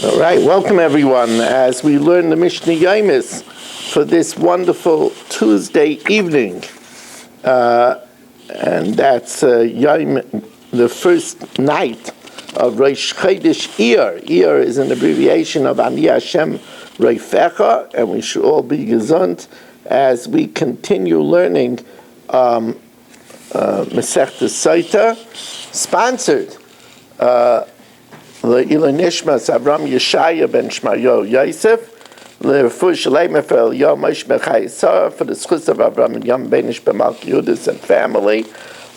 All right, welcome everyone as we learn the Mishna Yomis for this wonderful Tuesday evening. And that's the first night of Rosh Chodesh Iyar. Iyar is an abbreviation of Ani Hashem Reifecha, and we should all be gesund as we continue learning Masechta Sota, sponsored Le'ila Nishmas Avram Yeshaya ben Shmayo Yosef, Le'refu Shalema for Yomis Bechayisar, for the schus of Avram and Yom Benish B'Malki Yudis and family.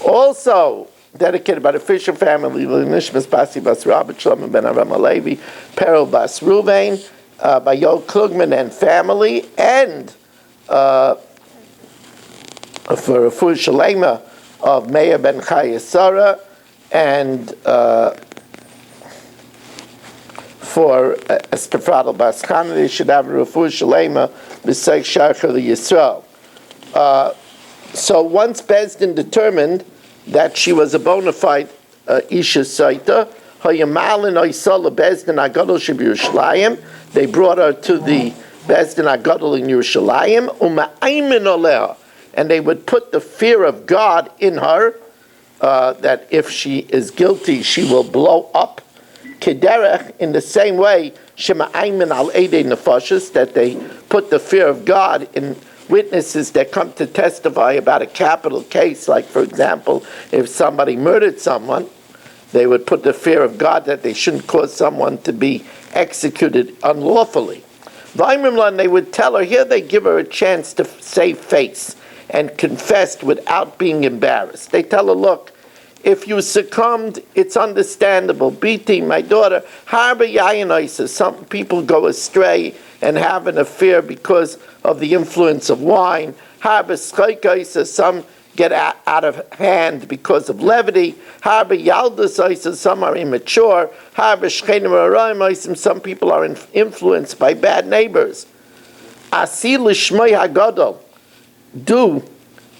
Also dedicated by the Fisher family, Le'nishmas Basi Bas Rabbi Shlomo ben Aram Alevi, Perel Bas Ruvain, by Yo Klugman and family, and for Refu Shalema of Meir ben Chayisara, and for Estefadal Bas Chana, they should have a Refu Shalema b'Seich Sharcha Yisrael. So once Bezdin determined that she was a bona fide Isha Sota, Hayamalin Oisala Bezdin Agadol Sheb'Yerushalayim, they brought her to the Bezdin Agadol in Yerushalayim, Uma'aymin Oleha, and they would put the fear of God in her, that if she is guilty, she will blow up. Kederech, in the same way, Shema'aymin al Eidei Nefashos, that they put the fear of God in witnesses that come to testify about a capital case, like, for example, if somebody murdered someone, they would put the fear of God that they shouldn't cause someone to be executed unlawfully. Vaimrimlan, they would tell her, here they give her a chance to save face and confess without being embarrassed. They tell her, look, if you succumbed, it's understandable. Biti, my daughter, harba yayinaisa. Some people go astray and have an affair because of the influence of wine. Harba skaikaisa. Some get out of hand because of levity. Harba yaldasaisa. Some are immature. Harba shchenim arayimaisim. Some people are influenced by bad neighbors. Asi l'shmei hagadol. Do,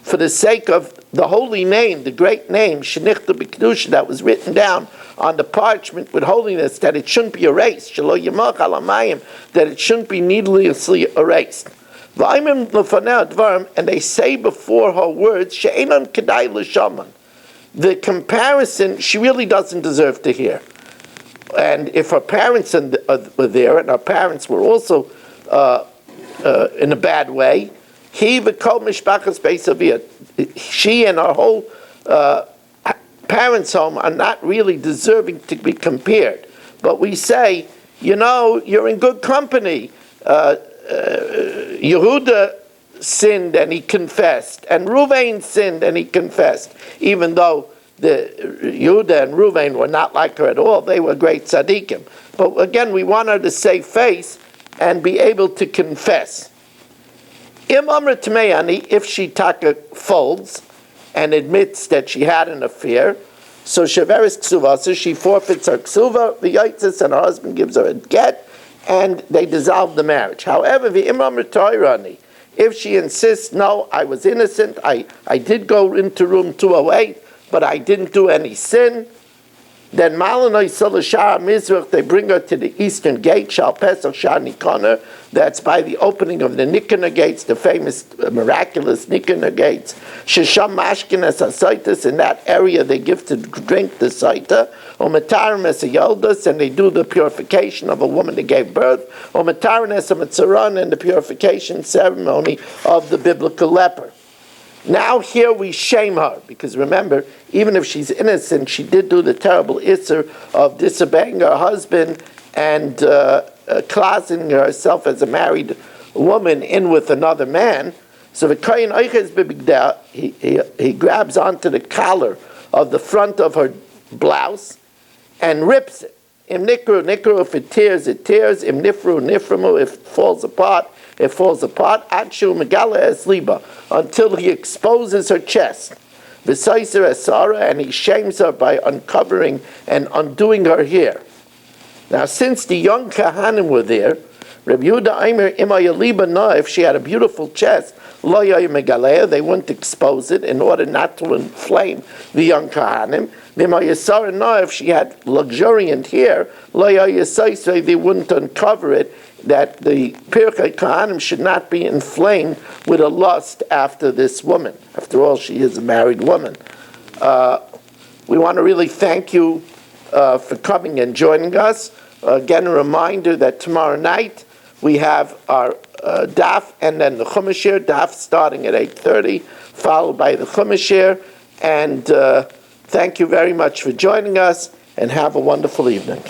for the sake of the holy name, the great name, Shenichta B'Kedusha, that was written down on the parchment with holiness, that it shouldn't be erased, Shelo Yimach Al Hamayim, that it shouldn't be needlessly erased. V'ayimim L'fanei Dvarim, and they say before her words, She'enon Kedai L'shaman. The comparison, she really doesn't deserve to hear. And if her parents were there, and her parents were also in a bad way, he v'kol mishpachas beis aviyah. She and her whole parents' home are not really deserving to be compared. But we say, you're in good company. Yehuda sinned and he confessed, and Ruvain sinned and he confessed. Even though the Yehuda and Ruvain were not like her at all, they were great tzaddikim. But again, we want her to save face and be able to confess. If she folds and admits that she had an affair, so sheveris ksuvasa, she forfeits her ksuva, v'yotzes, and her husband gives her a get, and they dissolve the marriage. However, if she insists, no, I was innocent, I did go into room 208, but I didn't do any sin, then Malanoi Salashar Mizrach, they bring her to the eastern gate, Shal Pesach Shar Nikoner, that's by the opening of the Nikoner gates, the famous, miraculous Nikoner gates. Shesham Mashkinas HaSaitas, in that area they give to drink the Saita, Ometarim Es Yoldas, and they do the purification of a woman that gave birth, Ometarim Es HaMetzaran, and the purification ceremony of the biblical leper. Now here we shame her, because remember, even if she's innocent, she did do the terrible isser of disobeying her husband and closeting herself as a married woman in with another man. So the Kohen Oiches B'Bigdeh, he grabs onto the collar of the front of her blouse and rips it. Im nikru, nikru, if it tears, it tears. Im nifru, niframu, if it falls apart, it falls apart. Adshu megala es liba, until he exposes her chest. V'saiser esara, and he shames her by uncovering and undoing her hair. Now, since the young Kahanim were there, Rabbi Yehuda Aimer imaya liba na, if she had a beautiful chest, lo yoy megalea, they wouldn't expose it in order not to inflame the young Kohanim. V'imaya sara na, if she had luxuriant hair, lo yoy yisai, they wouldn't uncover it, that the Pirkei Kohanim should not be inflamed with a lust after this woman. After all, she is a married woman. We want to really thank you for coming and joining us. Again, a reminder that tomorrow night we have our daf and then the Chumash Shir, daf starting at 8:30, followed by the Chumash Shir. And thank you very much for joining us, and have a wonderful evening.